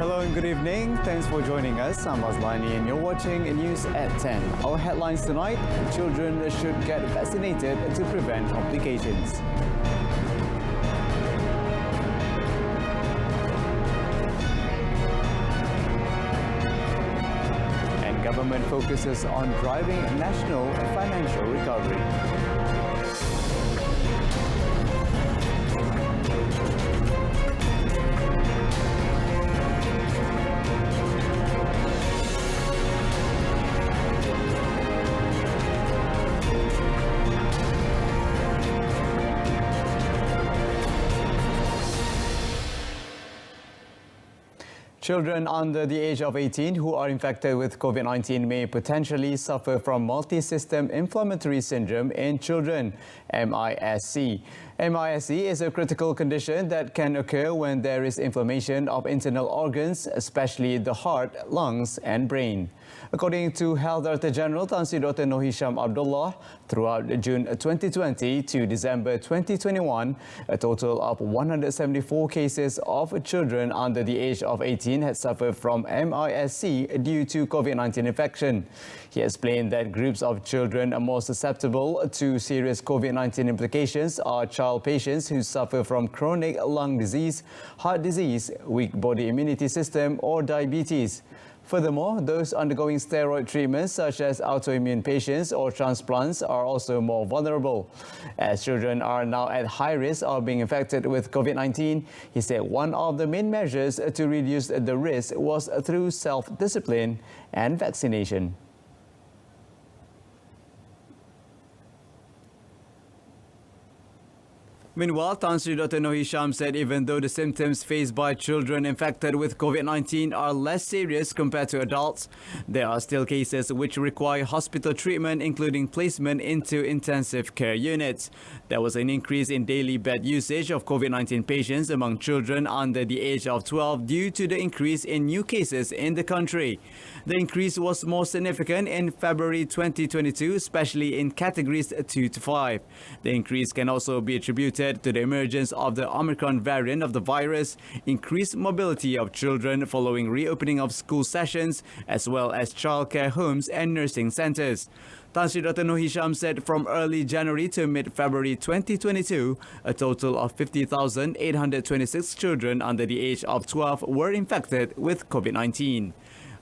Hello and good evening. Thanks for joining us. I'm Azlani and you're watching News at 10. Our headlines tonight: children should get vaccinated to prevent complications. And government focuses on driving national financial recovery. Children under the age of 18 who are infected with COVID-19 may potentially suffer from multi-system inflammatory syndrome in children, MISC. MISC is a critical condition that can occur when there is inflammation of internal organs, especially the heart, lungs and brain. According to Health Director General Tan Sri Dr. Noor Hisham Abdullah, throughout June 2020 to December 2021, a total of 174 cases of children under the age of 18 had suffered from MISC due to COVID-19 infection. He explained that groups of children are more susceptible to serious COVID-19 implications are child patients who suffer from chronic lung disease, heart disease, weak body immunity system or diabetes. Furthermore, those undergoing steroid treatments such as autoimmune patients or transplants are also more vulnerable. As children are now at high risk of being infected with COVID-19, he said one of the main measures to reduce the risk was through self-discipline and vaccination. Meanwhile, Tan Sri Dr. Noor Hisham said even though the symptoms faced by children infected with COVID-19 are less serious compared to adults, there are still cases which require hospital treatment, including placement into intensive care units. There was an increase in daily bed usage of COVID-19 patients among children under the age of 12 due to the increase in new cases in the country. The increase was more significant in February 2022, especially in categories 2 to 5. The increase can also be attributed to the emergence of the Omicron variant of the virus, increased mobility of children following reopening of school sessions, as well as childcare homes and nursing centres. Tan Sri Dr. Noor Hisham said from early January to mid-February 2022, a total of 50,826 children under the age of 12 were infected with COVID-19.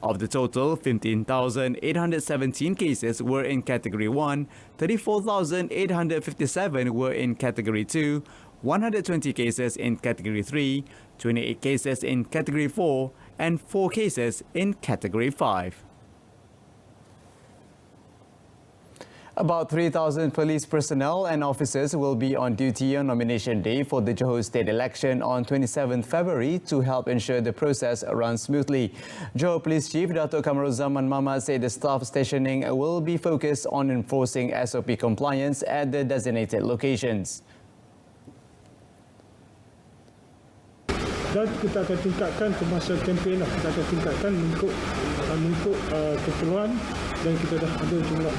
Of the total, 15,817 cases were in Category 1, 34,857 were in Category 2, 120 cases in Category 3, 28 cases in Category 4, and 4 cases in Category 5. About 3,000 police personnel and officers will be on duty on nomination day for the Johor state election on 27 February to help ensure the process runs smoothly. Johor Police Chief Datuk Kamaruzzaman Mahmad said the staff stationing will be focused on enforcing SOP compliance at the designated locations. Dan kita akan tingkatkan semasa kempen, kita akan tingkatkan untuk keperluan, dan kita dah ada jumlah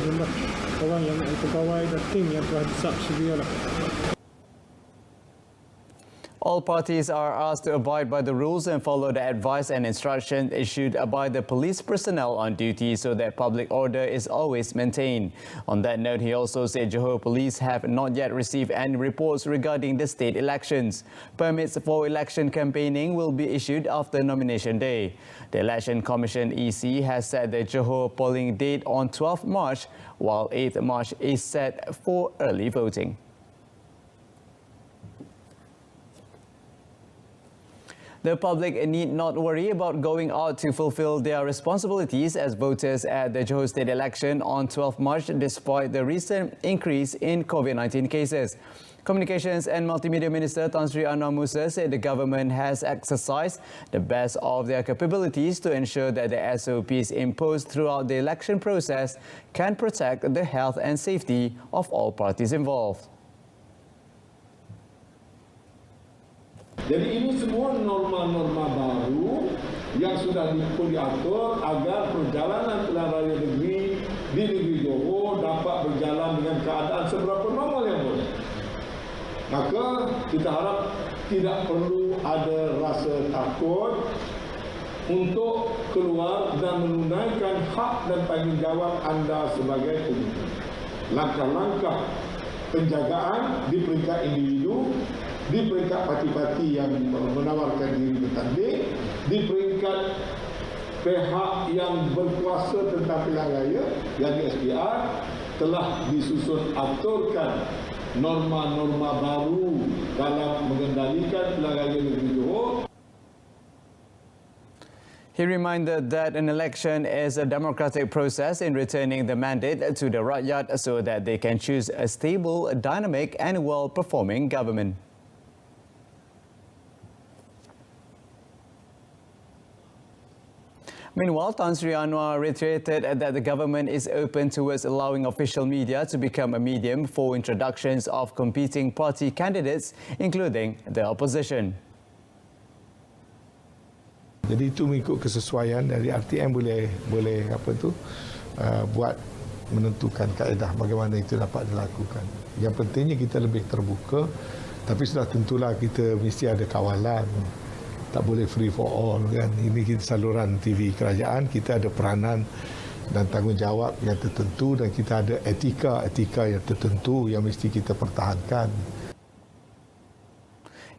orang yang pegawai dan tim yang telah disubsidia lah. All parties are asked to abide by the rules and follow the advice and instructions issued by the police personnel on duty so that public order is always maintained. On that note, he also said Johor Police have not yet received any reports regarding the state elections. Permits for election campaigning will be issued after nomination day. The Election Commission EC has set the Johor polling date on 12 March, while 8th March is set for early voting. The public need not worry about going out to fulfill their responsibilities as voters at the Johor state election on 12 March despite the recent increase in COVID-19 cases. Communications and Multimedia Minister Tan Sri Anwar Musa said the government has exercised the best of their capabilities to ensure that the SOPs imposed throughout the election process can protect the health and safety of all parties involved. Jadi ini semua norma-norma baru yang sudah diatur agar perjalanan pilihan raya negeri di negeri Johor dapat berjalan dengan keadaan seberapa normal yang boleh. Maka kita harap tidak perlu ada rasa takut untuk keluar dan menunaikan hak dan tanggungjawab anda sebagai pengguna. Langkah-langkah penjagaan di peringkat individu, di peringkat parti-parti yang menawarkan diri bertanding, di peringkat pihak yang berkuasa tentang pilihan raya, yang SPR, telah disusun aturkan norma-norma baru dalam mengendalikan pilihan raya negeri Johor. He reminded that an election is a democratic process in returning the mandate to the rakyat so that they can choose a stable, dynamic and well-performing government. Meanwhile, Tan Sri Anwar reiterated that the government is open towards allowing official media to become a medium for introductions of competing party candidates, including the opposition. Jadi itu mengikut kesesuaian dari RTM boleh buat menentukan kaedah bagaimana itu dapat dilakukan. Yang pentingnya kita lebih terbuka, tapi sudah tentulah kita mesti ada kawalan. Tak boleh free for all kan. Ini kita saluran TV kerajaan, kita ada peranan dan tanggungjawab yang tertentu dan kita ada etika yang tertentu yang mesti kita pertahankan.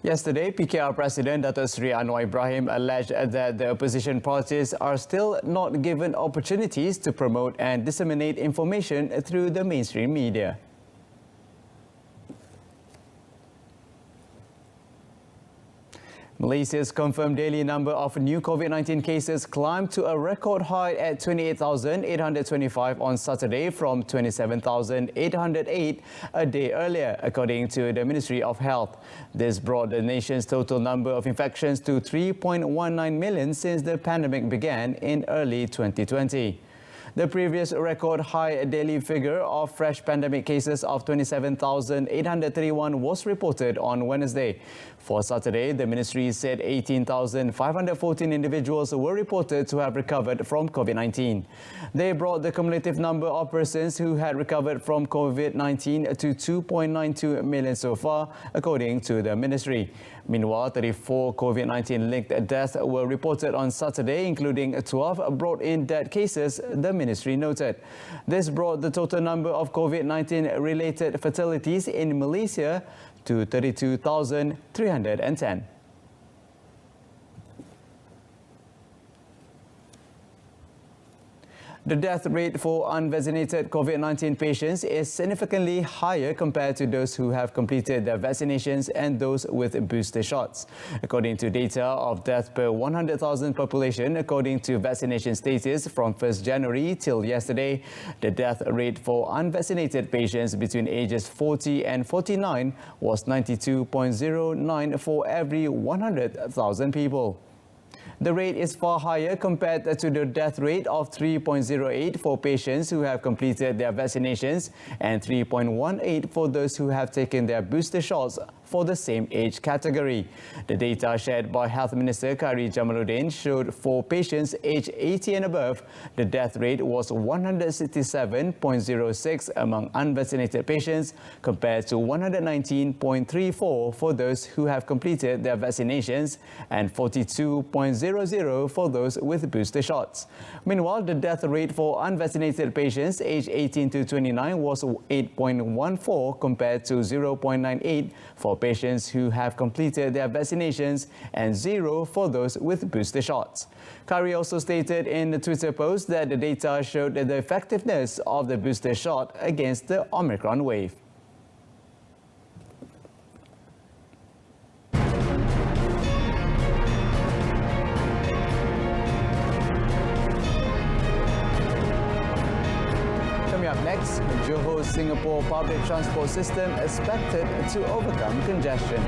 Yesterday, PKR President Datuk Seri Anwar Ibrahim alleged that the opposition parties are still not given opportunities to promote and disseminate information through the mainstream media. Malaysia's confirmed daily number of new COVID-19 cases climbed to a record high at 28,825 on Saturday from 27,808 a day earlier, according to the Ministry of Health. This brought the nation's total number of infections to 3.19 million since the pandemic began in early 2020. The previous record high daily figure of fresh pandemic cases of 27,831 was reported on Wednesday. For Saturday, the ministry said 18,514 individuals were reported to have recovered from COVID-19. They brought the cumulative number of persons who had recovered from COVID-19 to 2.92 million so far, according to the ministry. Meanwhile, 34 COVID-19-linked deaths were reported on Saturday, including 12 brought-in dead cases, the ministry noted. This brought the total number of COVID-19-related fatalities in Malaysia to 32,310. The death rate for unvaccinated COVID-19 patients is significantly higher compared to those who have completed their vaccinations and those with booster shots. According to data of death per 100,000 population, according to vaccination status from 1st January till yesterday, the death rate for unvaccinated patients between ages 40 and 49 was 92.09 for every 100,000 people. The rate is far higher compared to the death rate of 3.08 for patients who have completed their vaccinations and 3.18 for those who have taken their booster shots for the same age category. The data shared by Health Minister Khairi Jamaluddin showed for patients aged 80 and above, the death rate was 167.06 among unvaccinated patients compared to 119.34 for those who have completed their vaccinations and 42.00 for those with booster shots. Meanwhile, the death rate for unvaccinated patients aged 18 to 29 was 8.14 compared to 0.98 for patients who have completed their vaccinations and 0 for those with booster shots. Khairi also stated in the Twitter post that the data showed the effectiveness of the booster shot against the Omicron wave. Up next, Johor-Singapore public transport system expected to overcome congestion.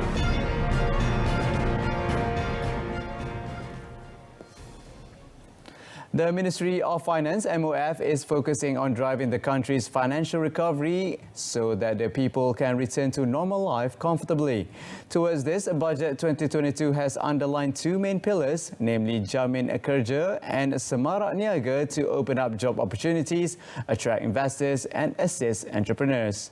The Ministry of Finance, MOF, is focusing on driving the country's financial recovery so that the people can return to normal life comfortably. Towards this, Budget 2022 has underlined two main pillars, namely Jamin Kerja and Semarak Niaga, to open up job opportunities, attract investors and assist entrepreneurs.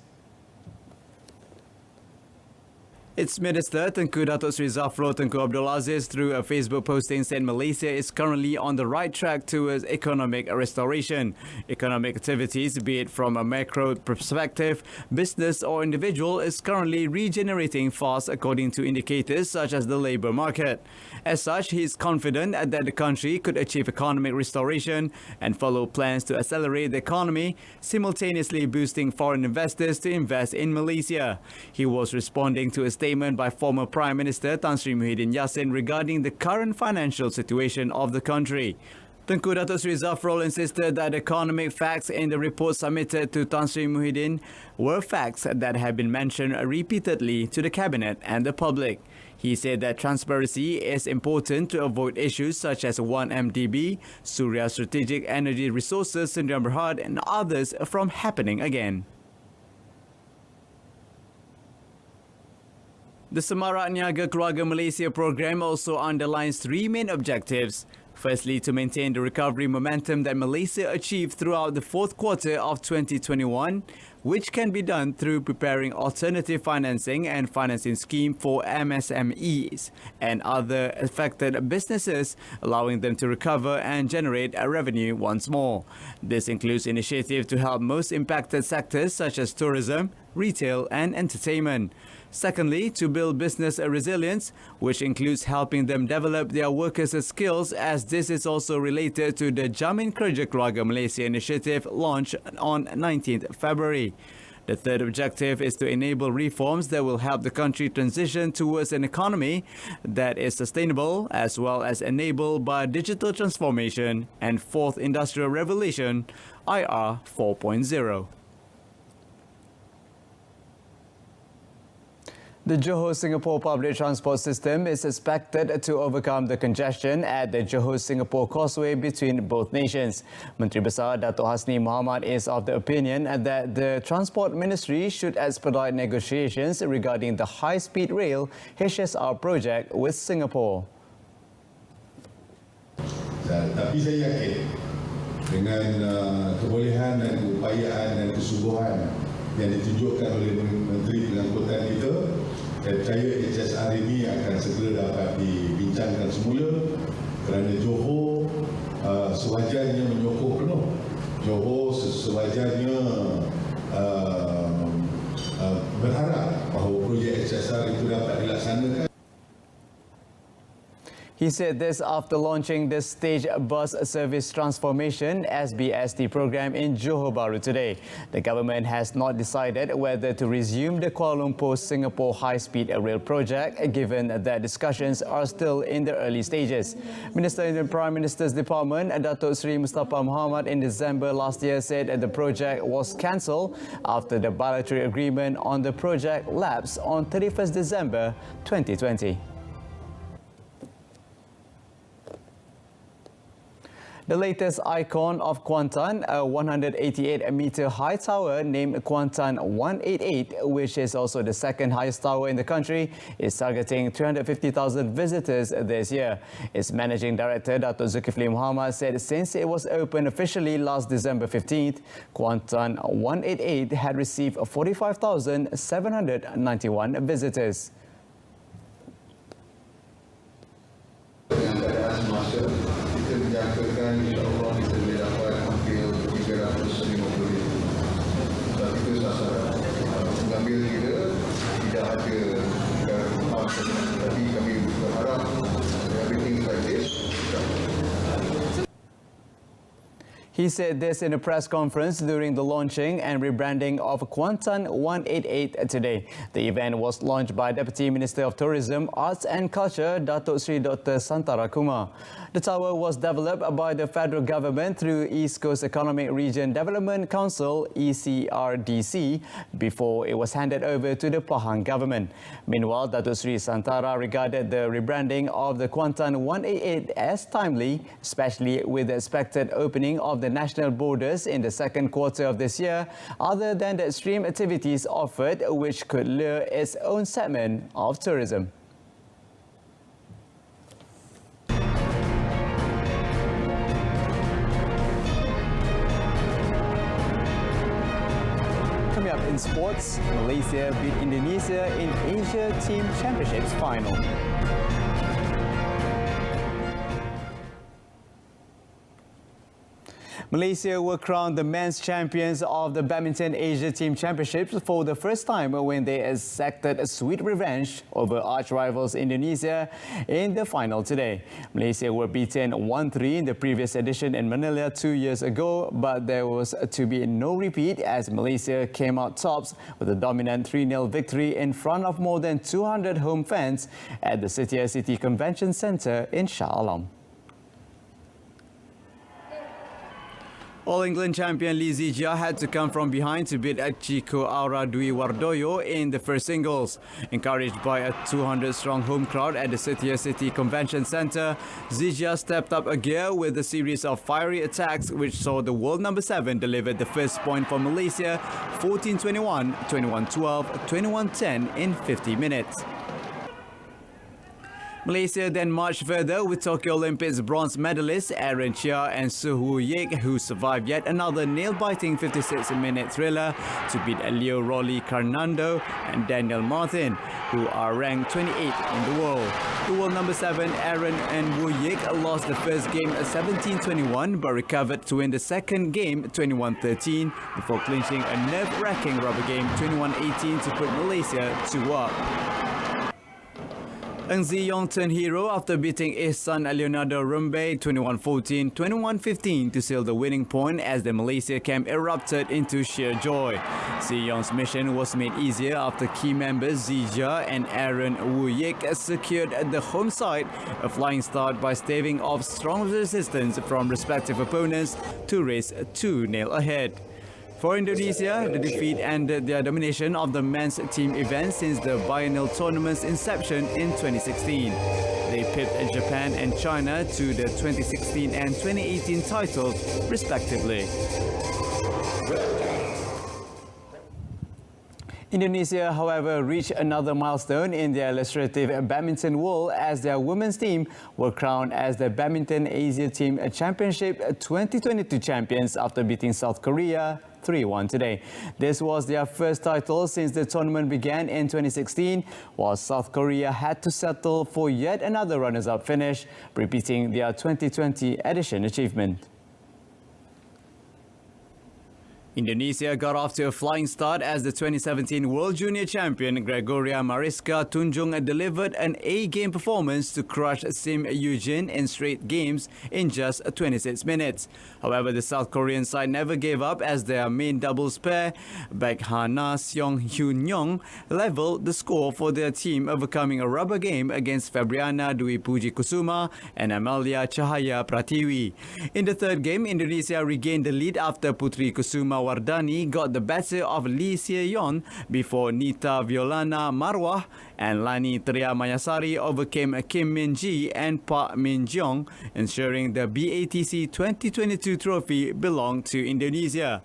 Its Minister Tengku Datuk Seri Zafrul Tengku Abdul Aziz, through a Facebook posting, said Malaysia is currently on the right track towards economic restoration. Economic activities, be it from a macro perspective, business or individual, is currently regenerating fast according to indicators such as the labour market. As such, he is confident that the country could achieve economic restoration and follow plans to accelerate the economy, simultaneously boosting foreign investors to invest in Malaysia. He was responding to a statement by former Prime Minister Tan Sri Muhyiddin Yassin regarding the current financial situation of the country. Tengku Datuk Seri Zafrul insisted that economic facts in the report submitted to Tan Sri Muhyiddin were facts that had been mentioned repeatedly to the Cabinet and the public. He said that transparency is important to avoid issues such as 1MDB, Suria Strategic Energy Resources, Sdn Bhd and others from happening again. The Semarak Niaga Keluarga Malaysia program also underlines three main objectives. Firstly, to maintain the recovery momentum that Malaysia achieved throughout the fourth quarter of 2021, which can be done through preparing alternative financing and financing scheme for MSMEs and other affected businesses, allowing them to recover and generate a revenue once more. This includes initiatives to help most impacted sectors such as tourism, retail and entertainment. Secondly, to build business resilience, which includes helping them develop their workers' skills, as this is also related to the Jamin Kerja Keluarga Malaysia initiative launched on 19th February. The third objective is to enable reforms that will help the country transition towards an economy that is sustainable as well as enabled by digital transformation and Fourth Industrial Revolution, IR 4.0. The Johor-Singapore public transport system is expected to overcome the congestion at the Johor-Singapore Causeway between both nations. Menteri Besar Dato' Hasni Mohamad is of the opinion that the Transport Ministry should expedite negotiations regarding the high-speed rail HSR project with Singapore. Tapi saya yakin dengan kebolehan dan keupayaan dan kesungguhan yang ditunjukkan oleh Menteri Pengangkutan kita, saya percaya HSR ini akan segera dapat dibincangkan semula kerana Johor sewajarnya menyokong penuh. Johor sewajarnya berharap bahawa projek HSR itu dapat dilaksanakan. He said this after launching the Stage Bus Service Transformation SBST program in Johor Bahru today. The government has not decided whether to resume the Kuala Lumpur-Singapore high-speed rail project, given that discussions are still in the early stages. Minister in the Prime Minister's Department, Datuk Seri Mustafa Muhammad, in December last year said that the project was cancelled after the bilateral agreement on the project lapsed on 31st December 2020. The latest icon of Kuantan, a 188-meter high tower named Kuantan 188, which is also the second highest tower in the country, is targeting 350,000 visitors this year. Its managing director, Dato' Zulkifli Muhammad, said since it was opened officially last December 15th, Kuantan 188 had received 45,791 visitors. Dengan keadaan semasa, kita menjangkakan insyaAllah kita boleh dapat hampir 350,000. Sebab itu sasaran. Mengambil kira tidak ada tapi kami berharap everything like this. He said this in a press conference during the launching and rebranding of Kuantan 188 today. The event was launched by Deputy Minister of Tourism, Arts and Culture, Datuk Sri Dr. Santara Kumar. The tower was developed by the federal government through East Coast Economic Region Development Council, ECRDC, before it was handed over to the Pahang government. Meanwhile, Datuk Sri Santara regarded the rebranding of the Kuantan 188 as timely, especially with the expected opening of the national borders in the second quarter of this year, other than the extreme activities offered, which could lure its own segment of tourism. Kami Coming up in sports, Malaysia beat Indonesia in Asia Team Championships final. Malaysia were crowned the men's champions of the Badminton Asia Team Championships for the first time when they exacted a sweet revenge over arch-rivals Indonesia in the final today. Malaysia were beaten 1-3 in the previous edition in Manila 2 years ago, but there was to be no repeat as Malaysia came out tops with a dominant 3-0 victory in front of more than 200 home fans at the Setia City Convention Centre in Shah Alam. All-England champion Lee Zijia had to come from behind to beat Chico Aura Dwi Wardoyo in the first singles. Encouraged by a 200-strong home crowd at the Setia City Convention Centre, Zijia stepped up a gear with a series of fiery attacks which saw the world number 7 deliver the first point for Malaysia 14-21, 21-12, 21-10 in 50 minutes. Malaysia then marched further with Tokyo Olympics bronze medalists Aaron Chia and Suhu Yik, who survived yet another nail-biting 56-minute thriller to beat Leo Rolly Carnando and Daniel Martin, who are ranked 28th in the world. The world number 7, Aaron and Wu Yik, lost the first game 17-21 but recovered to win the second game 21-13 before clinching a nerve-wracking rubber game 21-18 to put Malaysia 2-up. Ng Ziyong turned hero after beating his son Leonardo Rumbe 21-14, 21-15 to seal the winning point as the Malaysia camp erupted into sheer joy. Ziyong's mission was made easier after key members Zijia and Aaron Wu Yik secured the home side, a flying start by staving off strong resistance from respective opponents to race 2-0 ahead. For Indonesia, the defeat ended their domination of the men's team event since the biennial tournament's inception in 2016. They pipped Japan and China to the 2016 and 2018 titles, respectively. Indonesia, however, reached another milestone in their illustrative badminton world as their women's team were crowned as the Badminton Asia Team Championship 2022 champions after beating South Korea 3-1 today. This was their first title since the tournament began in 2016, while South Korea had to settle for yet another runners-up finish, repeating their 2020 edition achievement. Indonesia got off to a flying start as the 2017 World Junior Champion Gregoria Mariska Tunjung delivered an A-game performance to crush Sim Eugene in straight games in just 26 minutes. However, the South Korean side never gave up as their main doubles pair, Baekhana Seong Hyun Young, leveled the score for their team, overcoming a rubber game against Febriana Dwi Puji Kusuma and Amalia Cahaya Pratiwi. In the third game, Indonesia regained the lead after Putri Kusuma Wardani got the better of Lee Seon before Nita Violana Marwah and Lani Tria Mayasari overcame Kim Min Ji and Park Min Jeong, ensuring the BATC 2022 trophy belonged to Indonesia.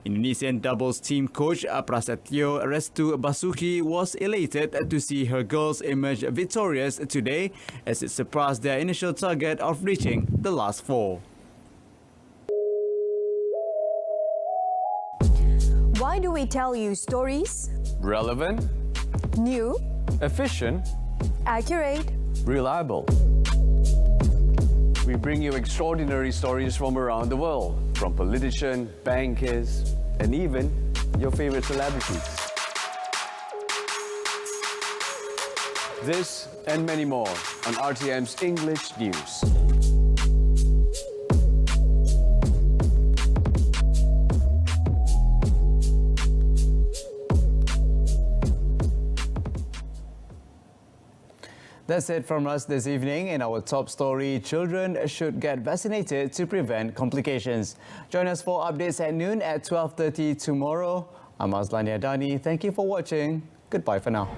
Indonesian doubles team coach Prasetyo Restu Basuki was elated to see her girls emerge victorious today as it surpassed their initial target of reaching the last 4. Why do we tell you stories? Relevant, New, efficient, accurate. reliable. We bring you extraordinary stories from around the world, from politicians, bankers, and even your favorite celebrities. This and many more on RTM's English News. That's it from us this evening. In our top story, children should get vaccinated to prevent complications. Join us for updates at noon at 12:30 tomorrow. I'm Azlani Adani. Thank you for watching. Goodbye for now.